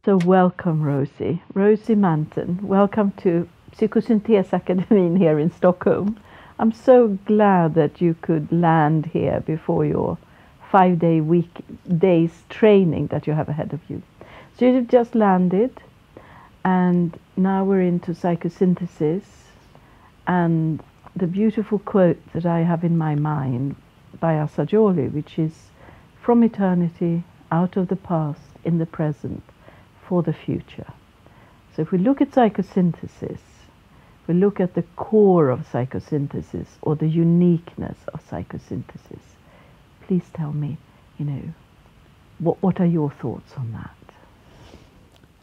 So welcome, Rosie. Rosie Manton. Welcome to PsykosyntesAkademins here in Stockholm. I'm so glad that you could land here before your 5-day weekdays training that you have ahead of you. So you've just landed, and now we're into psychosynthesis, and the beautiful quote that I have in my mind by Assagioli, which is, "From eternity, out of the past, in the present, for the future." So if we look at psychosynthesis, we look at the core of psychosynthesis or the uniqueness of psychosynthesis. Please tell me, what are your thoughts on that?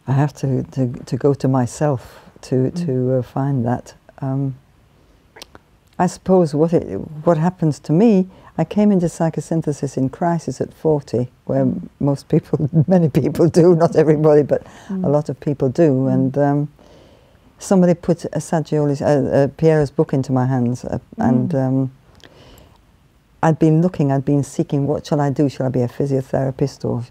I have to go to myself to find that. I suppose what happens to me, I came into psychosynthesis in crisis at 40, where most people, many people do, not everybody, but a lot of people do. And somebody put Piero's book into my hands, and I'd been seeking, what shall I do? Shall I be a physiotherapist, or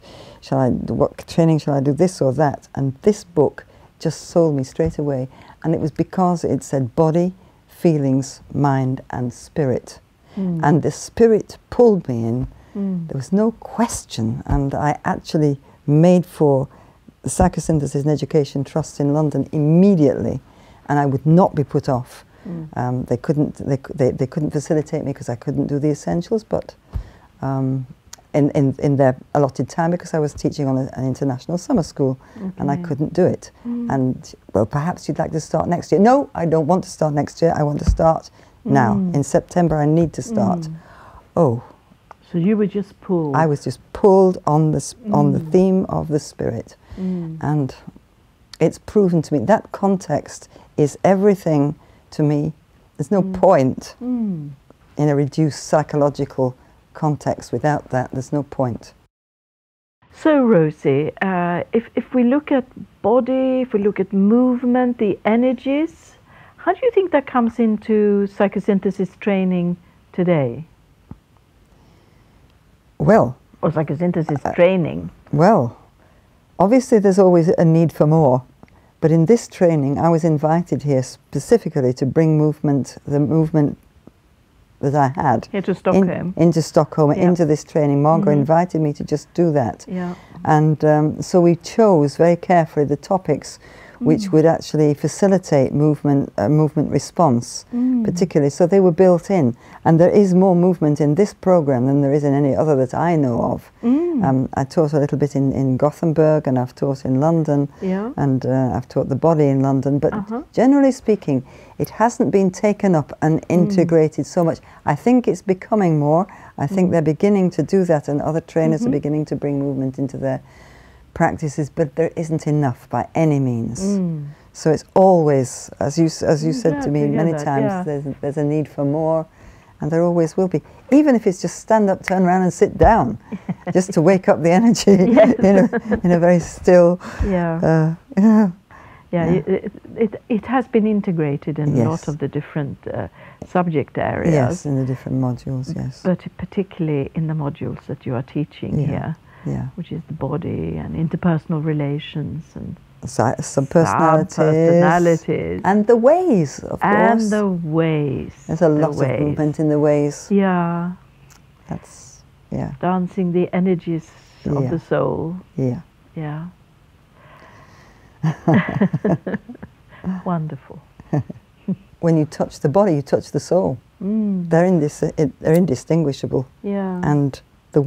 what training shall I do, this or that? And this book just sold me straight away. And it was because it said body, feelings, mind and spirit. And the spirit pulled me in. There was no question, and I actually made for the Psychosynthesis and Education Trust in London immediately, and I would not be put off. They couldn't facilitate me because I couldn't do the essentials, but in their allotted time, because I was teaching on an international summer school, and I couldn't do it. And, well, perhaps you'd like to start next year. No, I don't want to start next year. I want to start now. In September, I need to start. Oh. So you were just pulled. I was just pulled on the theme of the spirit. And it's proven to me that context is everything to me. There's no point in a reduced psychological context. Without that, there's no point. So, Rosie, if we look at body, if we look at movement, the energies, how do you think that comes into psychosynthesis training today? Well, or psychosynthesis training? Well, obviously there's always a need for more. But in this training, I was invited here specifically to bring the movement that I had here to Stockholm. Into Stockholm, into this training. Margot invited me to just do that. And so we chose very carefully the topics which would actually facilitate movement response, particularly. So they were built in. And there is more movement in this program than there is in any other that I know of. I taught a little bit in Gothenburg, and I've taught in London, and I've taught the body in London. But generally speaking, it hasn't been taken up and integrated so much. I think it's becoming more. I think they're beginning to do that, and other trainers are beginning to bring movement into their practices, but there isn't enough by any means. So it's always, as you said to me many times, there's a need for more, and there always will be. Even if it's just stand up, turn around and sit down, just to wake up the energy in a very still... It has been integrated in a lot of the different subject areas. Yes, in the different modules, yes. But particularly in the modules that you are teaching here. Which is the body and interpersonal relations and subpersonalities and the ways, of course. And the ways. There's a lot of movement in the ways. Yeah. That's dancing the energies of the soul. Yeah. Wonderful. When you touch the body, you touch the soul. They're indistinguishable. And the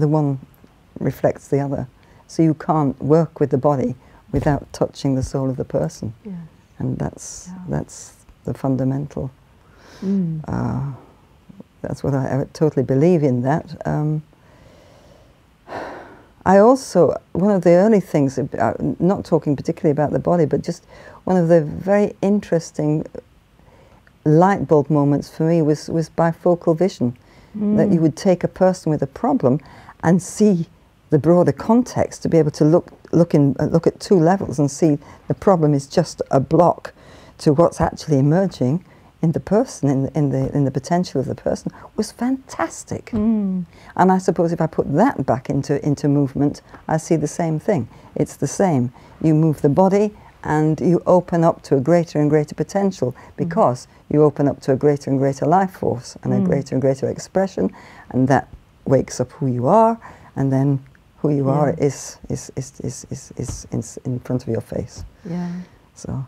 one reflects the other. So you can't work with the body without touching the soul of the person. And that's the fundamental. That's what I totally believe in that. I also, one of the early things, not talking particularly about the body, but just one of the very interesting light bulb moments for me was bifocal vision. That you would take a person with a problem and see the broader context, to be able to look at two levels and see the problem is just a block to what's actually emerging in the person, in the potential of the person, was fantastic. And I suppose if I put that back into movement, I see the same thing. It's the same. You move the body and you open up to a greater and greater potential, because you open up to a greater and greater life force and a greater and greater expression, and that wakes up who you are, and then who you are is in front of your face. Yeah. So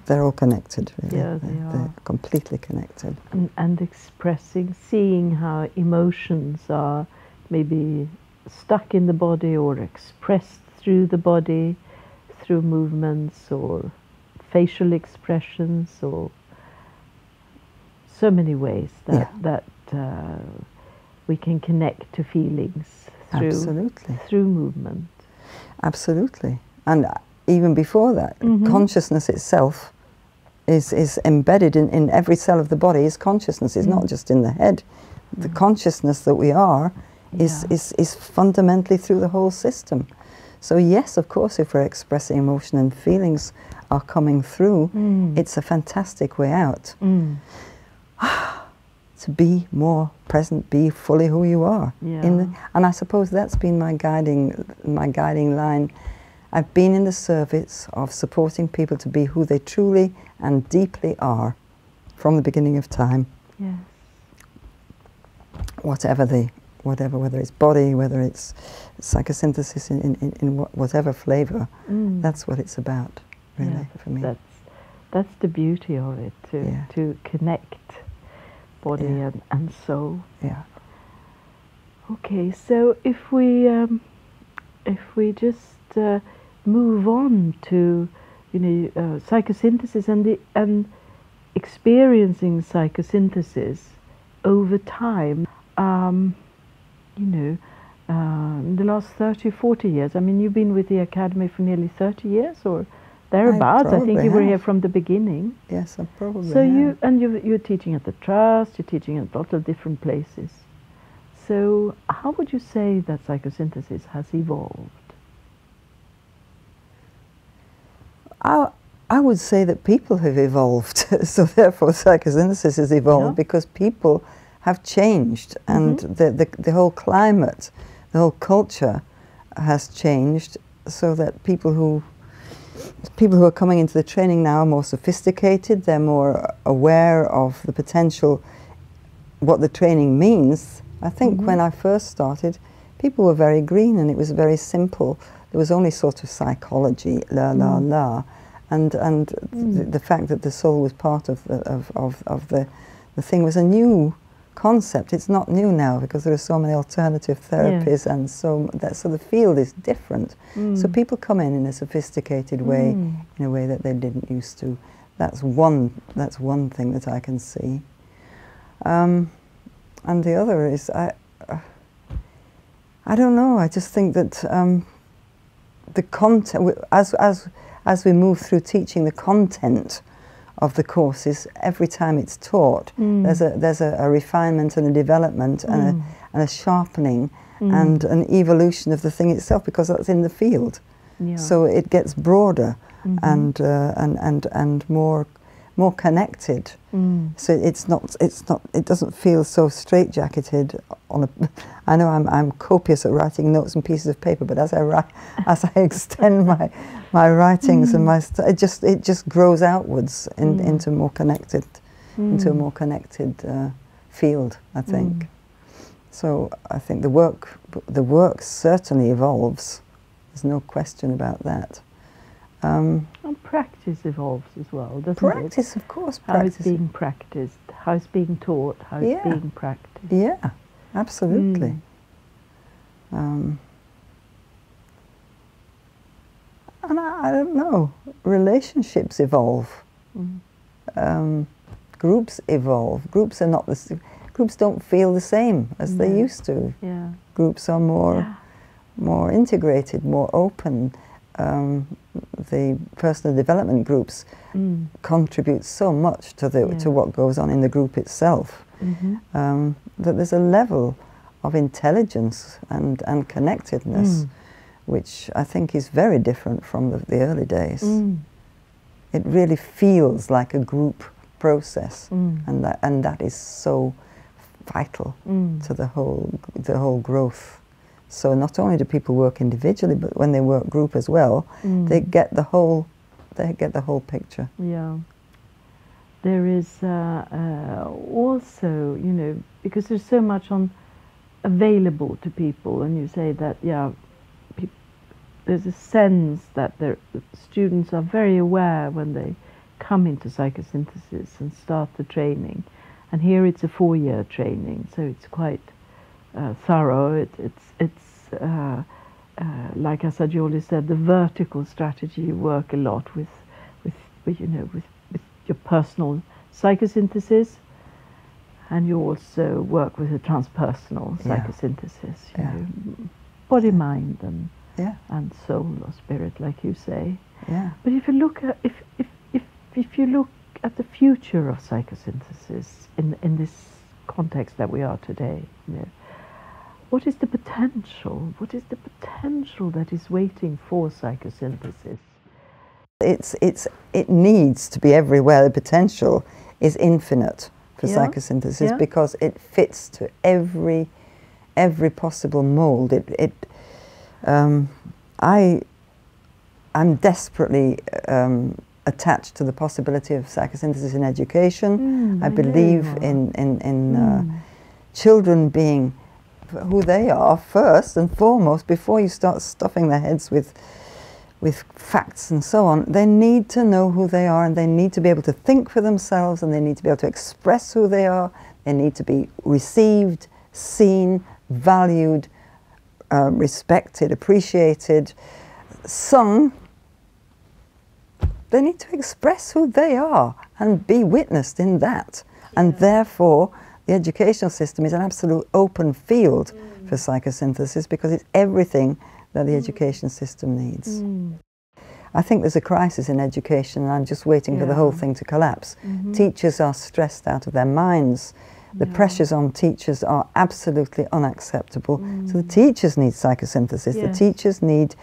they're all connected, really. Yeah, They're completely connected. And expressing, seeing how emotions are maybe stuck in the body or expressed through the body, through movements or facial expressions, or so many ways that we can connect to feelings through movement. Absolutely. And even before that, consciousness itself is embedded in every cell of the body. Is consciousness. It's not just in the head. The consciousness that we are is fundamentally through the whole system. So yes, of course, if we're expressing emotion and feelings are coming through, it's a fantastic way out. To be more present, be fully who you are. And I suppose that's been my guiding line. I've been in the service of supporting people to be who they truly and deeply are from the beginning of time. Yes. Whether it's body, whether it's psychosynthesis in whatever flavor, that's what it's about, really, for me. That's the beauty of it, to connect body and soul. Yeah. Okay, so if we just move on to psychosynthesis and experiencing psychosynthesis over time. In the last 30, 40 years, I mean, you've been with the Academy for nearly 30 years or thereabouts. I think you were here from the beginning. Yes, I probably so you're teaching at the Trust, you're teaching at a lot of different places. So how would you say that psychosynthesis has evolved? I would say that people have evolved, so therefore psychosynthesis has evolved because people have changed, and the whole climate, the whole culture has changed, so that people who are coming into the training now are more sophisticated, they're more aware of the potential, what the training means. I think when I first started, people were very green and it was very simple. There was only sort of psychology, and the fact that the soul was part of the thing was a new concept. It's not new now because there are so many alternative therapies, and so the field is different. So people come in a sophisticated way, in a way that they didn't used to. That's one thing that I can see. And the other is I don't know. I just think that the content, as we move through teaching, the content of the courses, every time it's taught, there's a refinement and a development and a sharpening and an evolution of the thing itself, because that's in the field. So it gets broader and more connected. So it doesn't feel so straitjacketed on a. I know I'm copious at writing notes and pieces of paper, but as I extend my writings and it just grows outwards into more connected, into a more connected field, I think. So I think the work certainly evolves. There's no question about that. And practice evolves as well, doesn't it? Practice, of course. How it's being practiced, how it's being taught, how it's being practiced. Yeah, absolutely. And I don't know, relationships evolve. Groups evolve. Groups are not groups don't feel the same as they used to. Yeah. Groups are more integrated, more open. The personal development groups contribute so much to what goes on in the group itself, that there's a level of intelligence and connectedness which I think is very different from the early days. It really feels like a group process, and that is so vital to the whole growth. So not only do people work individually, but when they work group as well, they get the whole picture. Yeah. There is also, you know, because there's so much available to people, and you say that, yeah, there's a sense that the students are very aware when they come into psychosynthesis and start the training. And here it's a 4-year training, so it's quite thorough. It's like Assagioli said, the vertical strategy. You work a lot with you know, with your personal psychosynthesis, and you also work with the transpersonal psychosynthesis, you know, body, mind, and soul or spirit, like you say. Yeah. But if you look at if you look at the future of psychosynthesis in this context that we are today, you know, what is the potential? What is the potential that is waiting for psychosynthesis? It needs to be everywhere. The potential is infinite for psychosynthesis because it fits to every possible mold. I'm desperately attached to the possibility of psychosynthesis in education. I believe in children being who they are first and foremost before you start stuffing their heads with facts and so on. They need to know who they are, and they need to be able to think for themselves, and they need to be able to express who they are. They need to be received, seen, valued, respected, appreciated, sung. They need to express who they are and be witnessed in that. And therefore, the educational system is an absolute open field for psychosynthesis, because it's everything that the education system needs. I think there's a crisis in education, and I'm just waiting for the whole thing to collapse. Teachers are stressed out of their minds. The pressures on teachers are absolutely unacceptable. So the teachers need psychosynthesis. The teachers need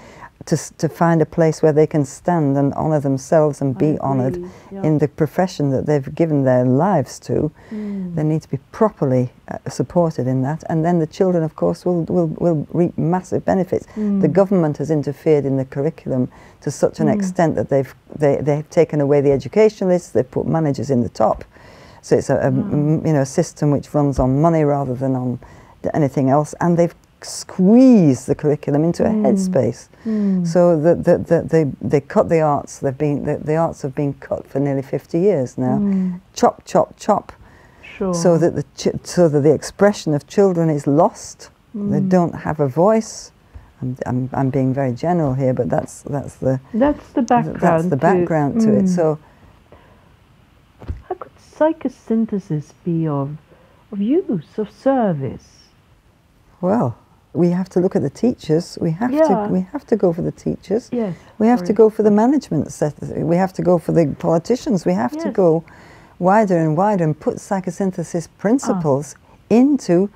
to find a place where they can stand and honour themselves and be honoured in the profession that they've given their lives to. They need to be properly supported in that, and then the children, of course, will reap massive benefits. The government has interfered in the curriculum to such an extent that they've taken away the educationalists. They've put managers in the top. So it's a you know, a system which runs on money rather than on anything else, and they've squeezed the curriculum into a headspace. So they cut the arts. The arts have been cut for nearly 50 years now. Chop, chop, chop. Sure. So that the expression of children is lost. They don't have a voice. I'm being very general here, but that's the background. That's the background to it. So how could psychosynthesis be of use, of service? Well, we have to look at the teachers. We have to go for the teachers. Yes. We have to go for the management set. We have to go for the politicians. We have to go wider and wider and put psychosynthesis principles into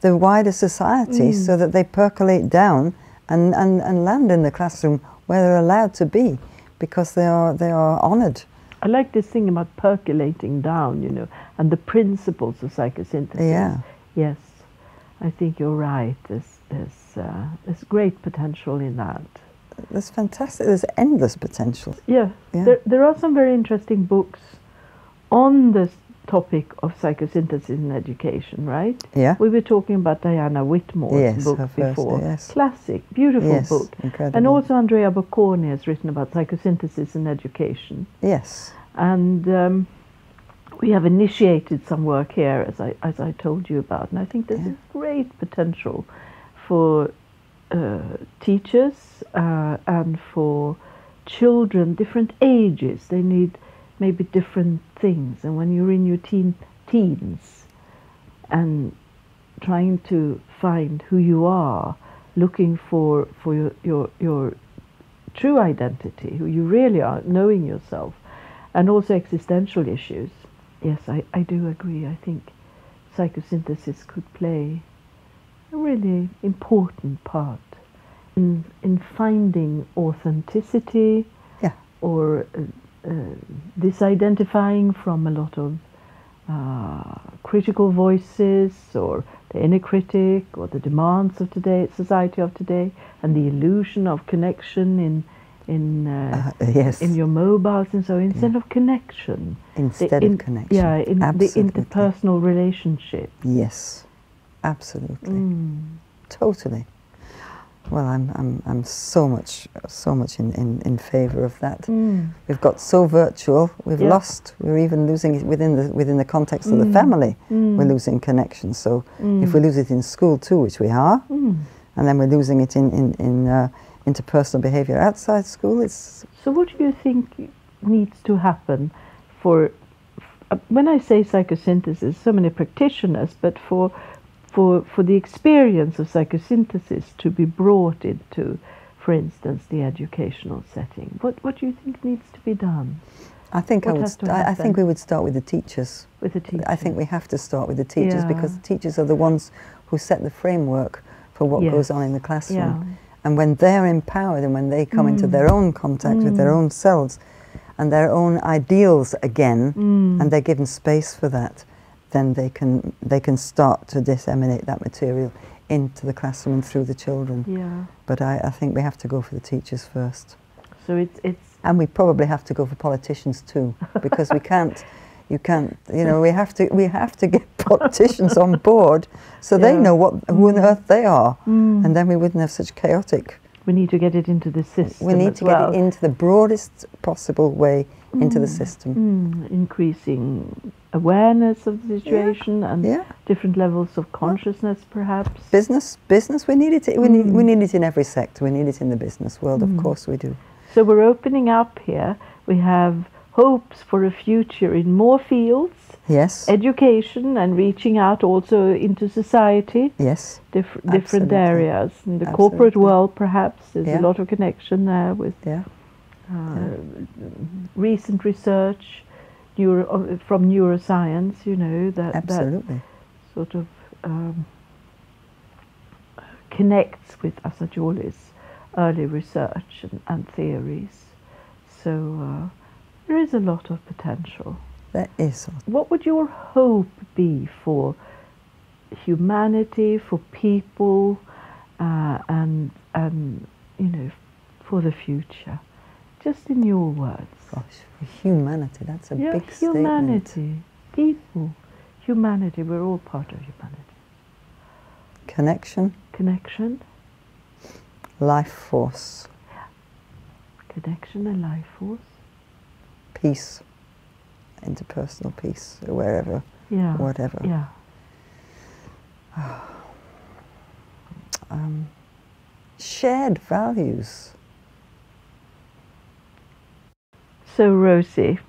the wider society so that they percolate down and land in the classroom where they're allowed to be, because they are honoured. I like this thing about percolating down, you know, and the principles of psychosynthesis. Yeah. Yes, I think you're right. There's great potential in that. There's fantastic. There's endless potential. Yeah. There are some very interesting books on this topic of psychosynthesis in education, right? Yeah. We were talking about Diana Whitmore's book before. Classic, beautiful book. Incredible. And also Andrea Bocconi has written about psychosynthesis in education. Yes. And we have initiated some work here, as I told you about, and I think there's a great potential for teachers and for children, different ages. They need maybe different things, and when you're in your teens and trying to find who you are, looking for your true identity, who you really are, knowing yourself, and also existential issues. Yes, I do agree. I think psychosynthesis could play a really important part in finding authenticity, or disidentifying from a lot of critical voices, or the inner critic, or the demands of today, society of today, and the illusion of connection yes. in your mobiles and so, instead of connection. Instead of connection. Yeah, in the interpersonal relationship. Yes, absolutely. Totally. Well, I'm so much in favour of that. We've got so virtual. We've lost. We're even losing it within the context of the family. We're losing connection. So if we lose it in school too, which we are, and then we're losing it in interpersonal behaviour outside school. It's. So what do you think needs to happen for? When I say psychosynthesis, so many practitioners, but for the experience of psychosynthesis to be brought into, for instance, the educational setting, what do you think needs to be done? I think I think we would start with the teachers. With the teachers. I think we have to start with the teachers, because the teachers are the ones who set the framework for what goes on in the classroom. Yeah. And when they're empowered, and when they come into their own contact with their own selves and their own ideals again, and they're given space for that, then they can start to disseminate that material into the classroom and through the children. Yeah. But I think we have to go for the teachers first. So it's and we probably have to go for politicians too, because we can't. You can't. You know, we have to get politicians on board, so they know who on earth they are, and then we wouldn't have such chaotic. We need to get it into the system. We need to get it into the broadest possible way into the system. Increasing awareness of the situation and different levels of consciousness, perhaps. Business. We need it. We need it in every sector. We need it in the business world. Of course, we do. So we're opening up here. We have hopes for a future in more fields. Yes. Education and reaching out also into society. Yes. Different areas. In the corporate world, perhaps, there's a lot of connection there with recent research from neuroscience, you know, that sort of connects with Assagioli's early research and theories. So there is a lot of potential. There is. What would your hope be for humanity, for people, and you know, for the future? Just in your words. Gosh, for humanity, that's a big statement. Humanity, people, humanity, we're all part of humanity. Connection. Connection. Life force. Connection and life force. Peace. Interpersonal peace, wherever, whatever. Yeah. Shared values. So Rosie,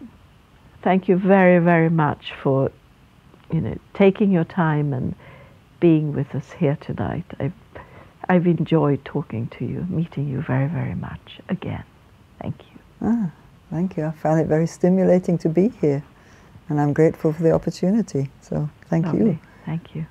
thank you very, very much for, you know, taking your time and being with us here tonight. I've enjoyed talking to you, meeting you very, very much again. Thank you. Thank you. I found it very stimulating to be here, and I'm grateful for the opportunity. So thank you. Thank you.